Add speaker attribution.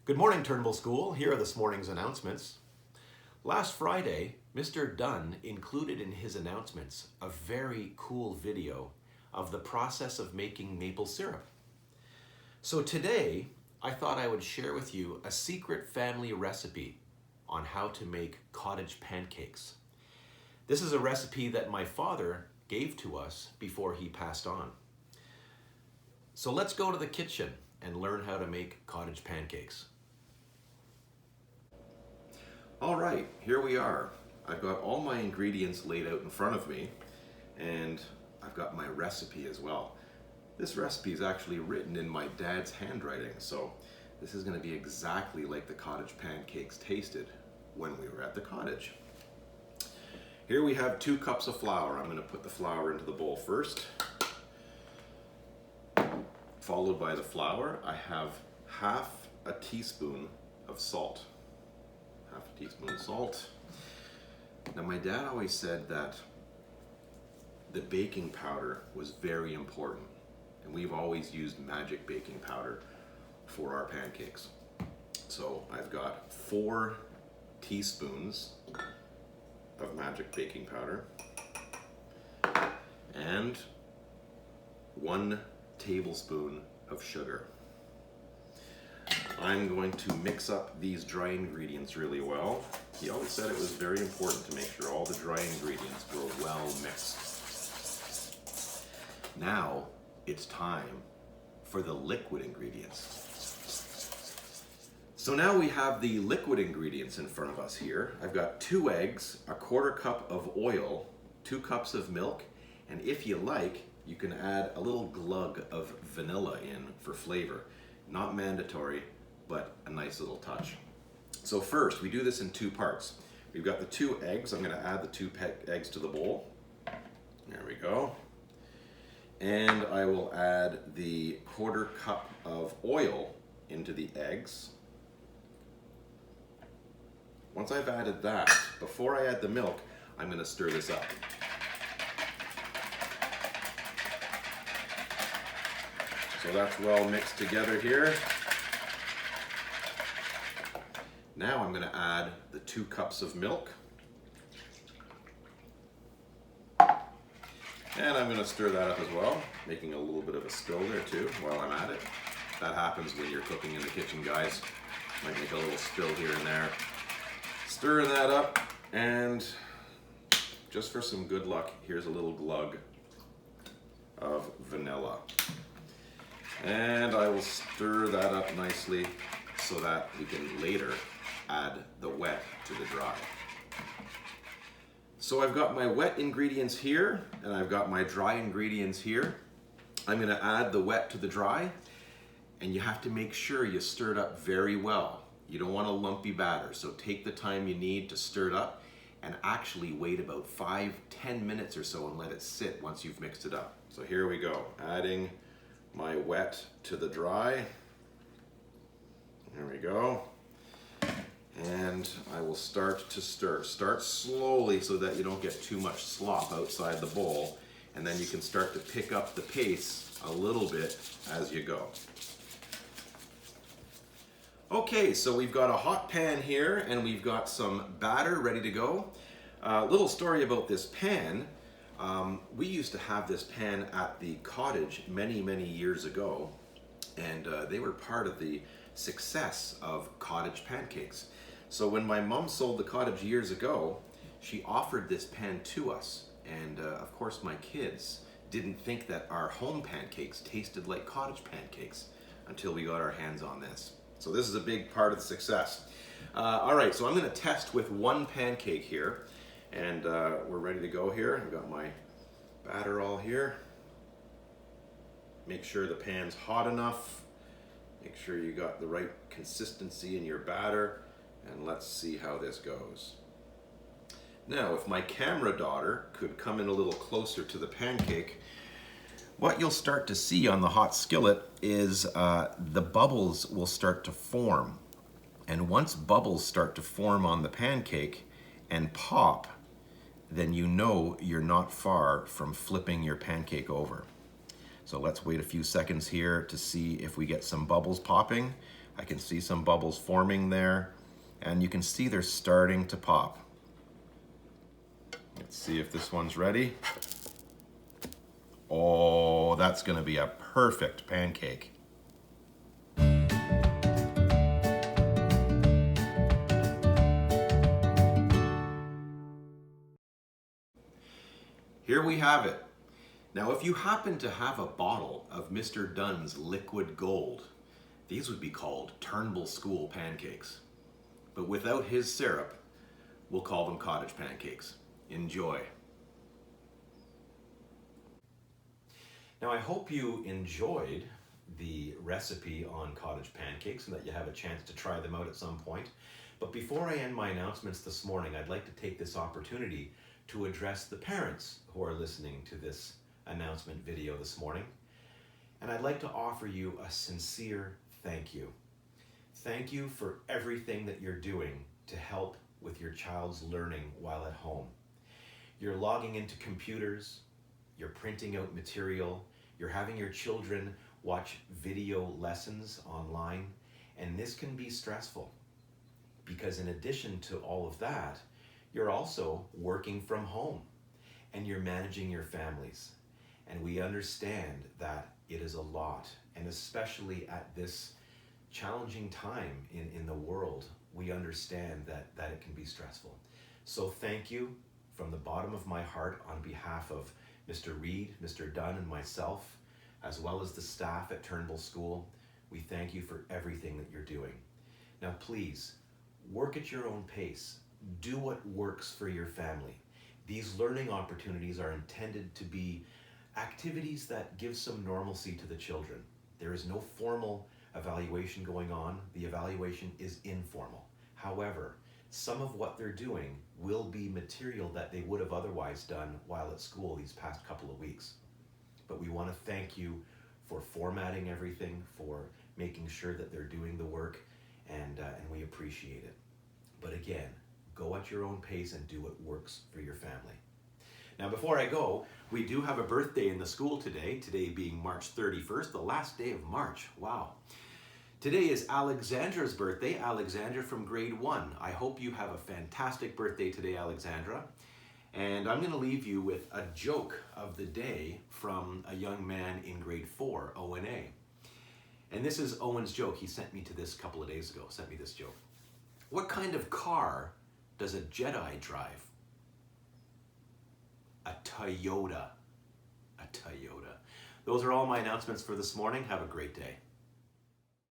Speaker 1: Good morning, Turnbull School. Here are this morning's announcements. Last Friday, Mr. Dunn included in his announcements a very cool video of the process of making maple syrup. So today, I thought I would share with you a secret family recipe on how to make cottage pancakes. This is a recipe that my father gave to us before he passed on. So let's go to the kitchen and learn how to make cottage pancakes. All right, here we are. I've got all my ingredients laid out in front of me, and I've got my recipe as well. This recipe is actually written in my dad's handwriting, so this is going to be exactly like the cottage pancakes tasted when we were at the cottage. Here we have 2 cups of flour. I'm going to put the flour into the bowl first. Followed by the flour, I have half a teaspoon of salt. Half a teaspoon of salt. Now my dad always said that the baking powder was very important, and we've always used magic baking powder for our pancakes. So I've got 4 teaspoons of magic baking powder and 1 tablespoon of sugar. I'm going to mix up these dry ingredients really well. He always said it was very important to make sure all the dry ingredients were well mixed. Now it's time for the liquid ingredients. So now we have the liquid ingredients in front of us here. I've got 2 eggs, a 1/4 cup of oil, 2 cups of milk, and if you like, you can add a little glug of vanilla in for flavor. Not mandatory, but a nice little touch. So first, we do this in 2 parts. We've got the 2 eggs. I'm going to add the 2 eggs to the bowl. There we go. And I will add the 1/4 cup of oil into the eggs. Once I've added that, before I add the milk, I'm going to stir this up. So that's well mixed together here. Now I'm going to add the 2 cups of milk. And I'm going to stir that up as well, making a little bit of a spill there too while I'm at it. That happens when you're cooking in the kitchen, guys. Might make a little spill here and there. Stirring that up, and just for some good luck, here's a little glug of vanilla. And I will stir that up nicely so that we can later add the wet to the dry. So I've got my wet ingredients here, and I've got my dry ingredients here. I'm going to add the wet to the dry, and you have to make sure you stir it up very well. You don't want a lumpy batter, so take the time you need to stir it up, and actually wait about 5-10 minutes or so and let it sit once you've mixed it up. So here we go, adding my wet to the dry. There we go. And I will start to stir. Start slowly so that you don't get too much slop outside the bowl, and then you can start to pick up the pace a little bit as you go. Okay, so we've got a hot pan here, and we've got some batter ready to go. Little story about this pan. We used to have this pan at the cottage many, many years ago, and they were part of the success of cottage pancakes. So when my mom sold the cottage years ago, she offered this pan to us, and of course my kids didn't think that our home pancakes tasted like cottage pancakes until we got our hands on this. So this is a big part of the success. All right, so I'm going to test with 1 pancake here, and we're ready to go here. I've got my batter all here. Make sure the pan's hot enough. Make sure you got the right consistency in your batter, and let's see how this goes. Now, if my camera daughter could come in a little closer to the pancake, what you'll start to see on the hot skillet is the bubbles will start to form. And once bubbles start to form on the pancake and pop, then you know you're not far from flipping your pancake over. So let's wait a few seconds here to see if we get some bubbles popping. I can see some bubbles forming there, and you can see they're starting to pop. Let's see if this one's ready. Oh, that's gonna be a perfect pancake. Here we have it. Now, if you happen to have a bottle of Mr. Dunn's liquid gold, these would be called Turnbull School pancakes. But without his syrup, we'll call them cottage pancakes. Enjoy. Now, I hope you enjoyed the recipe on cottage pancakes and that you have a chance to try them out at some point. But before I end my announcements this morning, I'd like to take this opportunity to address the parents who are listening to this announcement video this morning. And I'd like to offer you a sincere thank you. Thank you for everything that you're doing to help with your child's learning while at home. You're logging into computers, you're printing out material, you're having your children watch video lessons online, and this can be stressful because in addition to all of that, you're also working from home and you're managing your families. And we understand that it is a lot, and especially at this challenging time in the world, we understand that it can be stressful. So thank you from the bottom of my heart on behalf of Mr. Reed, Mr. Dunn, and myself, as well as the staff at Turnbull School. We thank you for everything that you're doing. Now please, work at your own pace. Do what works for your family. These learning opportunities are intended to be activities that give some normalcy to the children. There is no formal evaluation going on. The evaluation is informal. However, some of what they're doing will be material that they would have otherwise done while at school these past couple of weeks. But we want to thank you for formatting everything, for making sure that they're doing the work, and we appreciate it. But again, go at your own pace and do what works for your family. Now, before I go, we do have a birthday in the school today being March 31st, the last day of March. Wow. Today is Alexandra's birthday, Alexandra from grade 1. I hope you have a fantastic birthday today, Alexandra. And I'm going to leave you with a joke of the day from a young man in grade 4, Owen A. And this is Owen's joke. He sent me to this a couple of days ago, sent me this joke. What kind of car does a Jedi drive? A Toyota. A Toyota. Those are all my announcements for this morning. Have a great day.